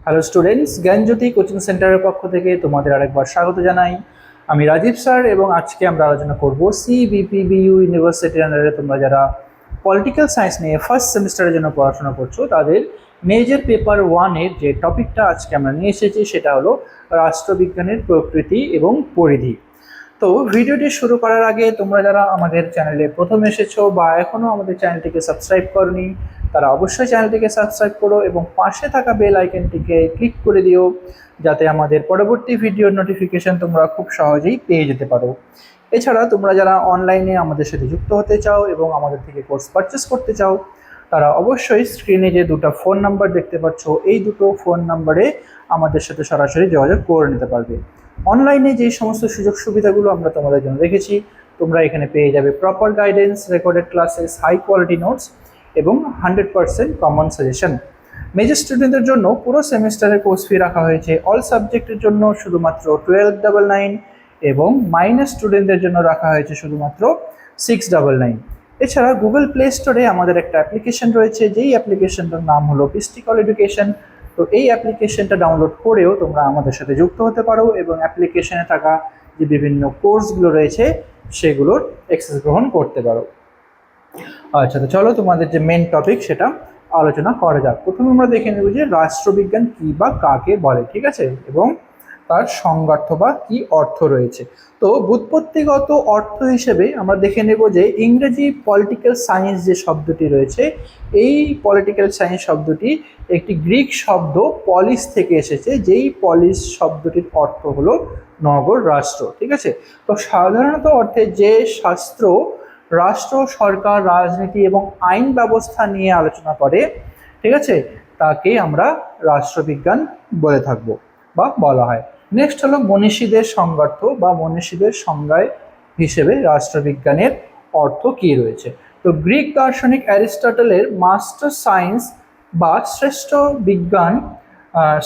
Hello students, জ্ঞানজ্যোতি coaching সেন্টারের পক্ষ থেকে তোমাদের আরেকবার স্বাগত জানাই। আমি রাজীব স্যার এবং আজকে আমরা আলোচনা করব সিবিপিবিইউ ইউনিভার্সিটির আন্ডারে তোমরা যারা পলিটিক্যাল সায়েন্স নিয়ে ফার্স্ট সেমিস্টারের জন্য পড়াশোনা করছো তাদের মেজর পেপার 1-এর যে টপিকটা আজকে আমরা নিয়ে এসেছি সেটা হলো রাষ্ট্রবিজ্ঞানের প্রকৃতি এবং পরিধি। তো ভিডিওটি শুরু করার আগে তোমরা যারা আমাদের চ্যানেলে প্রথম এসেছো বা এখনও আমাদের চ্যানেলটিকে সাবস্ক্রাইব করনি তারা অবশ্যই চ্যানেলটিকে সাবস্ক্রাইব করো এবং পাশে থাকা বেল আইকনটিকে ক্লিক করে দিও যাতে আমাদের পরবর্তী ভিডিওর নোটিফিকেশন তোমরা খুব সহজেই পেয়ে যেতে পারো। এছাড়া তোমরা যারা অনলাইনে আমাদের সাথে যুক্ত হতে চাও এবং আমাদের থেকে কোর্স পারচেস করতে চাও তারা অবশ্যই স্ক্রিনে যে দুটো ফোন নাম্বার দেখতে পাচ্ছ এই দুটো ফোন নাম্বারে আমাদের সাথে সরাসরি যোগাযোগ করে নিতে পারবে। অনলাইনে যে সমস্ত সুযোগ সুবিধাগুলো আমরা তোমাদের জন্য রেখেছি তোমরা এখানে পেয়ে যাবে proper guidance, recorded classes, high quality notes এবং 100% কমন সাজেশন। মেজর স্টুডেন্টদের জন্য পুরো সেমিস্টারের কোর্স ফি রাখা হয়েছে অল সাবজেক্টের জন্য শুধুমাত্র 1299 এবং মাইনর স্টুডেন্টদের জন্য রাখা হয়েছে শুধুমাত্র 699। এছাড়া গুগল প্লে স্টোরে আমাদের একটা অ্যাপ্লিকেশন রয়েছে যেই অ্যাপ্লিকেশনটার নাম হলো পিস্টিকল এডুকেশন। তো এই অ্যাপ্লিকেশনটা ডাউনলোড করেও তোমরা আমাদের সাথে যুক্ত হতে পারো এবং অ্যাপ্লিকেশনে থাকা যে বিভিন্ন কোর্সগুলো রয়েছে সেগুলোর অ্যাক্সেস গ্রহণ করতে পারো। আচ্ছা, তো চলো তোমাদের যে মেন টপিক সেটা আলোচনা করা যাক। প্রথমে আমরা দেখে নেব যে রাষ্ট্রবিজ্ঞান কি বা কাকে বলে, ঠিক আছে, এবং তার সংজ্ঞার্থ বা কি অর্থ রয়েছে। তো ব্যুৎপত্তিগত অর্থ হিসেবে আমরা দেখে নেব যে ইংরেজি পলিটিক্যাল সায়েন্স যে শব্দটি রয়েছে এই পলিটিক্যাল সায়েন্স শব্দটি একটি গ্রিক শব্দ পলিস থেকে এসেছে, যেই পলিস শব্দটির অর্থ হলো নগর, রাষ্ট্র, ঠিক আছে। তো সাধারণত অর্থে যে শাস্ত্র রাষ্ট্র, সরকার, রাজনীতি এবং আইন ব্যবস্থা নিয়ে আলোচনা করে, ঠিক আছে, তাকে আমরা রাষ্ট্রবিজ্ঞান বলে থাকবো বা বলা হয়। নেক্সট হলো মনীষীদের সংজ্ঞার্থ বা মনীষীদের সংজ্ঞায় হিসেবে রাষ্ট্রবিজ্ঞানের অর্থ কী রয়েছে। তো গ্রিক দার্শনিক অ্যারিস্টটলের মাস্টার সায়েন্স বা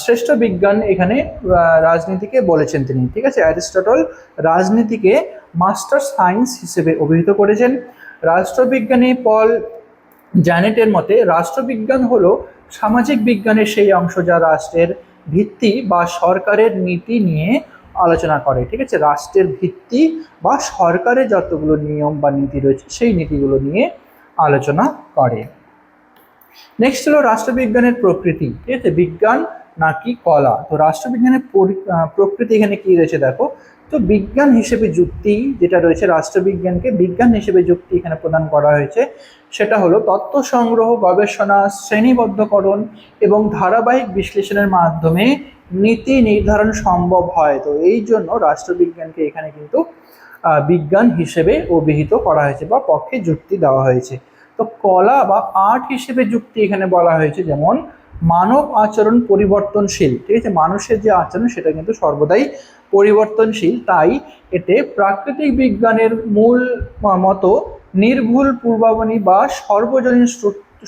শ্রেষ্ঠ বিজ্ঞান এখানে রাজনীতিকে বলেছেন তিনি, ঠিক আছে। অ্যারিস্টটল রাজনীতিকে মাস্টার সায়েন্স হিসেবে অভিহিত করেছেন। রাষ্ট্রবিজ্ঞানী পল জ্যানেটের মতে রাষ্ট্রবিজ্ঞান হলো সামাজিক বিজ্ঞানের সেই অংশ যা রাষ্ট্রের ভিত্তি বা সরকারের নীতি নিয়ে আলোচনা করে, ঠিক আছে। রাষ্ট্রের ভিত্তি বা সরকারের যতগুলো নিয়ম বা নীতি রয়েছে সেই নীতিগুলো নিয়ে আলোচনা করে। নেক্সট হলো রাষ্ট্রবিজ্ঞানের প্রকৃতি, ঠিক আছে, বিজ্ঞান নাকি কলা। তো রাষ্ট্রবিজ্ঞানের প্রকৃতি এখানে কি রয়েছে দেখো। তো বিজ্ঞান হিসেবে যুক্তি যেটা রয়েছে, রাষ্ট্রবিজ্ঞানকে বিজ্ঞান হিসেবে যুক্তি এখানে প্রদান করা হয়েছে, সেটা হলো তথ্য সংগ্রহ, গবেষণা, শ্রেণীবদ্ধকরণ এবং ধারাবাহিক বিশ্লেষণের মাধ্যমে নীতি নির্ধারণ সম্ভব হয়। তো এই জন্য রাষ্ট্রবিজ্ঞানকে এখানে কিন্তু বিজ্ঞান হিসেবে অভিহিত করা হয়েছে বা পক্ষে যুক্তি দেওয়া হয়েছে। তো কলা বা আর্ট হিসেবে যুক্তি এখানে বলা হয়েছে, যেমন মানব আচরণ পরিবর্তনশীল, ঠিক আছে, মানুষের যে আচরণ সেটা কিন্তু সর্বদাই পরিবর্তনশীল, তাই এতে প্রাকৃতিক বিজ্ঞানের মূল মতো নির্ভুল পূর্বাবনী বা সর্বজনীন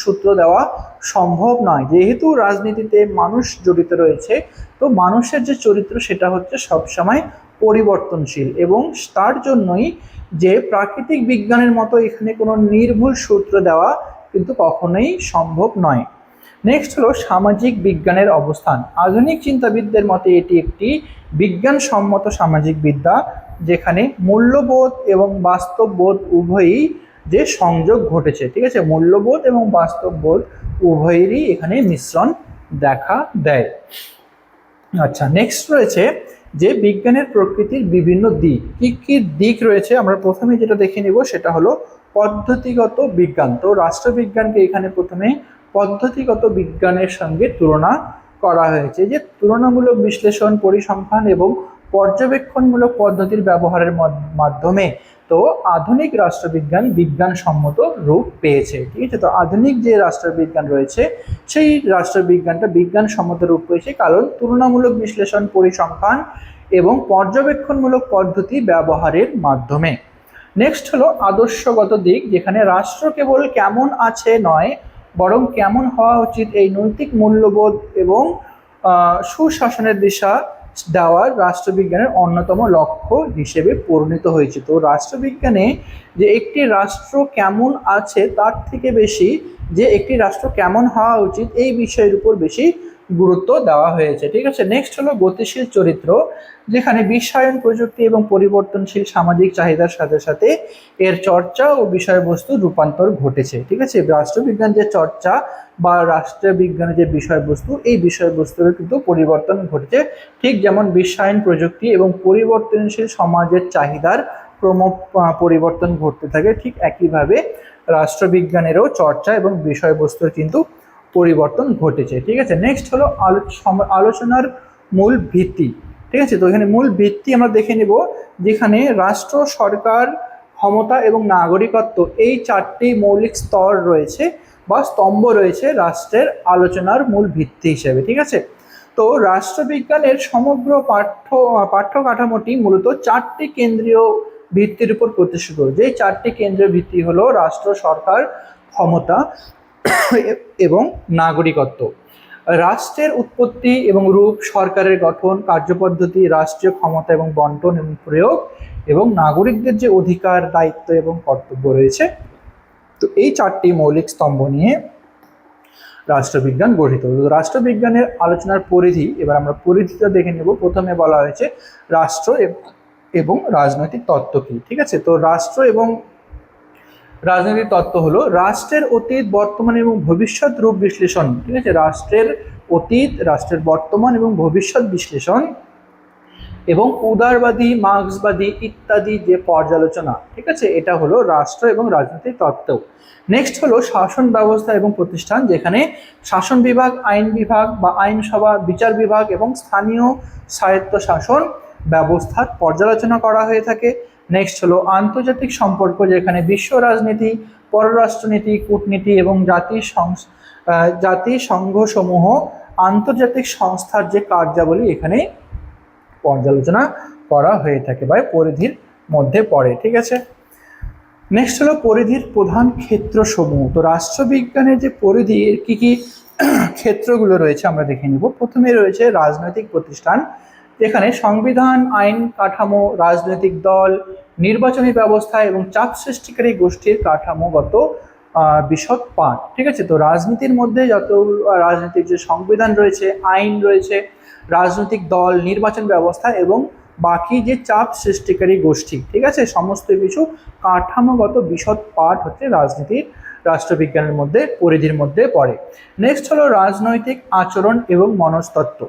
সূত্র দেওয়া সম্ভব নয়। যেহেতু রাজনীতিতে মানুষ জড়িত রয়েছে, তো মানুষের যে চরিত্র সেটা হচ্ছে সবসময় পরিবর্তনশীল এবং তার জন্যই যে প্রাকৃতিক বিজ্ঞানের মতো এখানে কোনো নির্ভুল সূত্র দেওয়া কিন্তু কখনোই সম্ভব নয়। নেক্সট হলো সামাজিক বিজ্ঞানের অবস্থান। আধুনিক চিন্তাবিদদের মতে এটি একটি বিজ্ঞানসম্মত সামাজিক বিদ্যা যেখানে মূল্যবোধ এবং বাস্তববোধ উভয়ই যে সংযোগ ঘটেছে, ঠিক আছে, মূল্যবোধ এবং বাস্তববোধ উভয়েরই এখানে মিশ্রণ দেখা দেয়। আচ্ছা, নেক্সট রয়েছে যে বিজ্ঞানের প্রকৃতির বিভিন্ন দিক। কি কি দিক রয়েছে আমরা প্রথমে যেটা দেখে নেব সেটা হলো পদ্ধতিগত বিজ্ঞান। তো রাষ্ট্রবিজ্ঞানকে এখানে প্রথমে পদ্ধতিগত বিজ্ঞানের সঙ্গে তুলনা করা হয়েছে, যে তুলনামূলক বিশ্লেষণ, পরিসংখ্যান এবং পর্যবেক্ষণমূলক পদ্ধতির ব্যবহারের মাধ্যমে তো আধুনিক রাষ্ট্রবিজ্ঞান বিজ্ঞানসম্মত রূপ পেয়েছে, ঠিক আছে। তো আধুনিক যে রাষ্ট্রবিজ্ঞান রয়েছে সেই রাষ্ট্রবিজ্ঞানটা বিজ্ঞানসম্মত রূপ পেয়েছে কারণ তুলনামূলক বিশ্লেষণ, পরিসংখ্যান এবং পর্যবেক্ষণমূলক পদ্ধতি ব্যবহারের মাধ্যমে। নেক্সট হলো আদর্শগত দিক, যেখানে রাষ্ট্র কেবল কেমন আছে নয় বরং কেমন হওয়া উচিত এই নৈতিক মূল্যবোধ এবং সুশাসনের দিশা দেওয়ার রাষ্ট্রবিজ্ঞানের অন্যতম লক্ষ্য হিসেবে পরিণত হয়েছে। তো রাষ্ট্রবিজ্ঞানে যে একটি রাষ্ট্র কেমন আছে তার থেকে বেশি যে একটি রাষ্ট্র কেমন হওয়া উচিত এই বিষয়ের উপর বেশি গুরুত্ব দেওয়া হয়েছে। ঠিক আছে, নেক্সট হলো গতিশীল চরিত্র, যেখানে বিশ্বায়ন, প্রযুক্তি এবং পরিবর্তনশীল সামাজিক চাহিদার সাথে সাথে এর চর্চা ও বিষয়বস্তুর রূপান্তর ঘটেছে। ঠিক আছে, রাষ্ট্রবিজ্ঞান যে চর্চা বা রাষ্ট্রবিজ্ঞানের যে বিষয়বস্তু, এই বিষয়বস্তুর কিন্তু পরিবর্তন ঘটেছে, ঠিক যেমন বিশ্বায়ন, প্রযুক্তি এবং পরিবর্তনশীল সমাজের চাহিদার পরিবর্তন ঘটতে থাকে, ঠিক একইভাবে রাষ্ট্রবিজ্ঞানেরও চর্চা এবং বিষয়বস্তুর কিন্তু পরিবর্তন ঘটেছে। ঠিক আছে, নেক্সট হলো আলোচনার মূল ভিত্তি। ঠিক আছে, তো এখানে মূল ভিত্তি আমরা দেখে নিব, যেখানে রাষ্ট্র, সরকার, ক্ষমতা এবং নাগরিকত্ব, এই চারটি মৌলিক স্তর রয়েছে বা স্তম্ভ রয়েছে রাষ্ট্রের আলোচনার মূল ভিত্তি হিসেবে। ঠিক আছে, তো রাষ্ট্রবিজ্ঞানের সমগ্র পাঠ্যকাঠামোটি মূলত চারটি কেন্দ্রীয় ভিত্তির উপর প্রতিষ্ঠিত। যে চারটি কেন্দ্রীয় ভিত্তি হলো রাষ্ট্র, সরকার, ক্ষমতা এবং নাগরিকত্ব। রাষ্ট্রের উৎপত্তি এবং রূপ, সরকারের গঠন, কার্যপদ্ধতি, রাষ্ট্রীয় ক্ষমতা এবং বন্টন এবং প্রয়োগ, এবং নাগরিকদের যে অধিকার, দায়িত্ব এবং কর্তব্য রয়েছে, তো এই চারটি মৌলিক স্তম্ভ নিয়ে রাষ্ট্রবিজ্ঞান গঠিত। রাষ্ট্রবিজ্ঞানের আলোচনার পরিধি, এবার আমরা পরিধিটা দেখে নেব। প্রথমে বলা হয়েছে রাষ্ট্র এবং রাজনৈতিক তত্ত্ব কি। ঠিক আছে, তো রাষ্ট্র এবং রাজনৈতিক তত্ত্ব হলো রাষ্ট্রের অতীত, বর্তমান এবং ভবিষ্যৎ রূপ বিশ্লেষণ। ঠিক আছে, রাষ্ট্রের অতীত, রাষ্ট্রের বর্তমান এবং ভবিষ্যৎ বিশ্লেষণ এবং উদারবাদী, মার্ক্সবাদী ইত্যাদি যে পর্যালোচনা। ঠিক আছে, এটা হলো রাষ্ট্র এবং রাজনৈতিক তত্ত্ব। নেক্সট হলো শাসন ব্যবস্থা এবং প্রতিষ্ঠান, যেখানে শাসন বিভাগ, আইন বিভাগ বা আইনসভা, বিচার বিভাগ এবং স্থানীয় স্বায়ত্তশাসন ব্যবস্থার পর্যালোচনা করা হয়ে থাকে। নেক্সট হলো আন্তর্জাতিক সম্পর্ক, যেখানে বিশ্ব রাজনীতি, পররাষ্ট্রনীতি, কূটনীতি এবং জাতিসংঘসমূহ আন্তর্জাতিক সংস্থার যে কার্যাবলী এখানে পর্যালোচনা করা হয়ে থাকে বা পরিধির মধ্যে পড়ে। ঠিক আছে, নেক্সট হলো পরিধির প্রধান ক্ষেত্রসমূহ। তো রাষ্ট্রবিজ্ঞানের যে পরিধির কি কি ক্ষেত্রগুলো রয়েছে আমরা দেখে নিব। প্রথমে রয়েছে রাজনৈতিক প্রতিষ্ঠান, যেখানে সংবিধান, আইন কাঠামো, রাজনৈতিক দল, নির্বাচনী ব্যবস্থা এবং চাপ সৃষ্টিকারী গোষ্ঠীর কাঠামোগত বিশদ পাঠ। ঠিক আছে, তো রাজনীতির মধ্যে যত রাজনীতির যে সংবিধান রয়েছে, আইন রয়েছে, রাজনৈতিক দল, নির্বাচন ব্যবস্থা এবং বাকি যে চাপ সৃষ্টিকারী গোষ্ঠী, ঠিক আছে, সমস্ত কিছু কাঠামোগত বিশদ পাঠ হচ্ছে রাষ্ট্রবিজ্ঞানের মধ্যে পরিধির মধ্যে পড়ে। নেক্সট হলো রাজনৈতিক আচরণ এবং মনস্তত্ত্ব,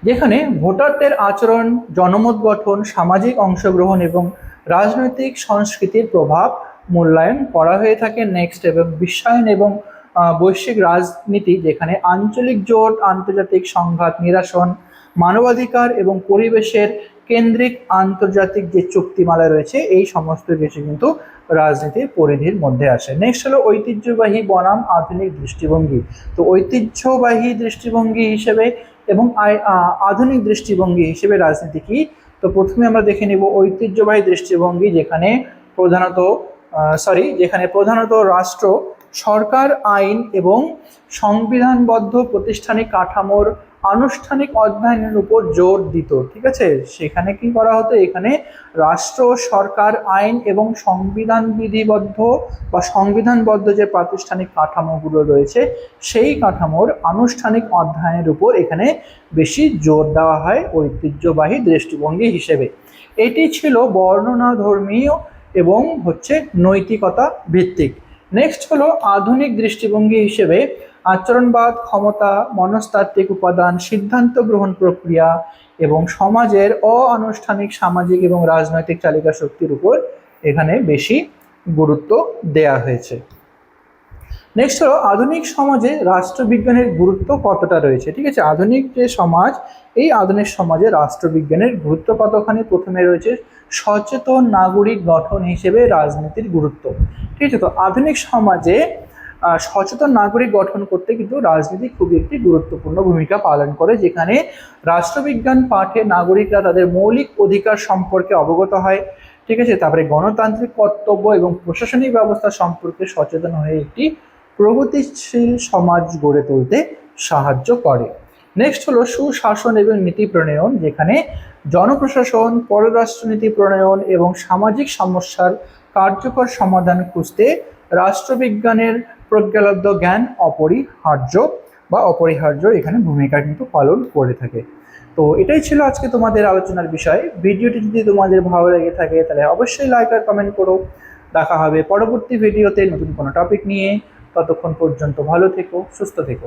যেখানে ভোটারদের আচরণ, জনমত গঠন, সামাজিক অংশগ্রহণ এবং রাজনৈতিক সংস্কৃতির প্রভাব মূল্যায়ন করা হয়ে থাকে। নেক্সট এবং বিশ্বায়ন এবং বৈশ্বিক রাজনীতি, যেখানে আঞ্চলিক জোট, আন্তর্জাতিক সংঘাত নিরসন, মানবাধিকার এবং পরিবেশের কেন্দ্রিক আন্তর্জাতিক যে চুক্তিমালা রয়েছে, এই সমস্ত কিছু কিন্তু রাজনীতির পরিধির মধ্যে আসে। নেক্সট হলো ঐতিহ্যবাহী বনাম আধুনিক দৃষ্টিভঙ্গি। তো ঐতিহ্যবাহী দৃষ্টিভঙ্গি হিসেবে এবং আধুনিক দৃষ্টিভঙ্গি হিসেবে রাজনীতি কি। তো প্রথমে আমরা দেখে নিব ঐতিহ্যবাহী দৃষ্টিভঙ্গি, যেখানে প্রধানত রাষ্ট্র, সরকার, আইন এবং সংবিধানবদ্ধ প্রাতিষ্ঠানিক কাঠামোর আনুষ্ঠানিক অধ্যয়নের উপর জোর দিত। ঠিক আছে, সেখানে কি করা হতো, এখানে রাষ্ট্র, সরকার, আইন এবং সংবিধানবদ্ধ যে প্রাতিষ্ঠানিক কাঠামোগুলো রয়েছে, সেই কাঠামোর আনুষ্ঠানিক অধ্যয়নের উপর এখানে বেশি জোর দেওয়া হয় ঐতিহ্যবাহী দৃষ্টিভঙ্গি হিসেবে। এটি ছিল বর্ণনাধর্মীয় এবং নৈতিকতা ভিত্তিক। নেক্সট হলো আধুনিক দৃষ্টিভঙ্গি হিসেবে আচরণবাদ, ক্ষমতা, মনস্তাত্ত্বিক উপাদান, সিদ্ধান্ত গ্রহণ প্রক্রিয়া এবং সমাজের অনানুষ্ঠানিক সামাজিক এবং রাজনৈতিক চালিকা শক্তির উপর এখানে বেশি গুরুত্ব দেয়া হয়েছে। নেক্সট হলো আধুনিক সমাজে রাষ্ট্রবিজ্ঞানের গুরুত্ব কতটা রয়েছে। ঠিক আছে, আধুনিক যে সমাজ, এই আধুনিক সমাজে রাষ্ট্রবিজ্ঞানের গুরুত্ব কতখানি। প্রথমে রয়েছে সচেতন নাগরিক গঠন হিসেবে রাজনীতির গুরুত্ব। ঠিক আছে, তো আধুনিক সমাজে সচেতন নাগরিক গঠন করতে কিন্তু রাজনীতি খুবই একটি গুরুত্বপূর্ণ ভূমিকা পালন করে, যেখানে রাষ্ট্রবিজ্ঞান পাঠে নাগরিকরা তাদের মৌলিক অধিকার সম্পর্কে অবগত হয়। ঠিক আছে, তারপরে গণতান্ত্রিক কর্তব্য এবং প্রশাসনিক ব্যবস্থা সম্পর্কে সচেতন হয়ে একটি প্রগতিশীল সমাজ গড়ে তুলতে সাহায্য করে। নেক্সট হলো সুশাসন এবং নীতি প্রণয়ন, যেখানে জনপ্রশাসন, পররাষ্ট্রনীতি প্রণয়ন এবং সামাজিক সমস্যার কার্যকর সমাধান খুঁজতে রাষ্ট্রবিজ্ঞানের প্রজ্ঞালব্ধ জ্ঞান অপরিহার্য। বা অপরিহার্য এখানে ভূমিকা কিন্তু পালন করে থাকে। তো এটাই ছিল আজকে তোমাদের আলোচনার বিষয়। ভিডিওটি যদি তোমাদের ভালো লেগে থাকে তাহলে অবশ্যই লাইক আর কমেন্ট করো। দেখা হবে পরবর্তী ভিডিওতে নতুন কোনো টপিক নিয়ে। ততক্ষণ পর্যন্ত ভালো থেকো, সুস্থ থেকো।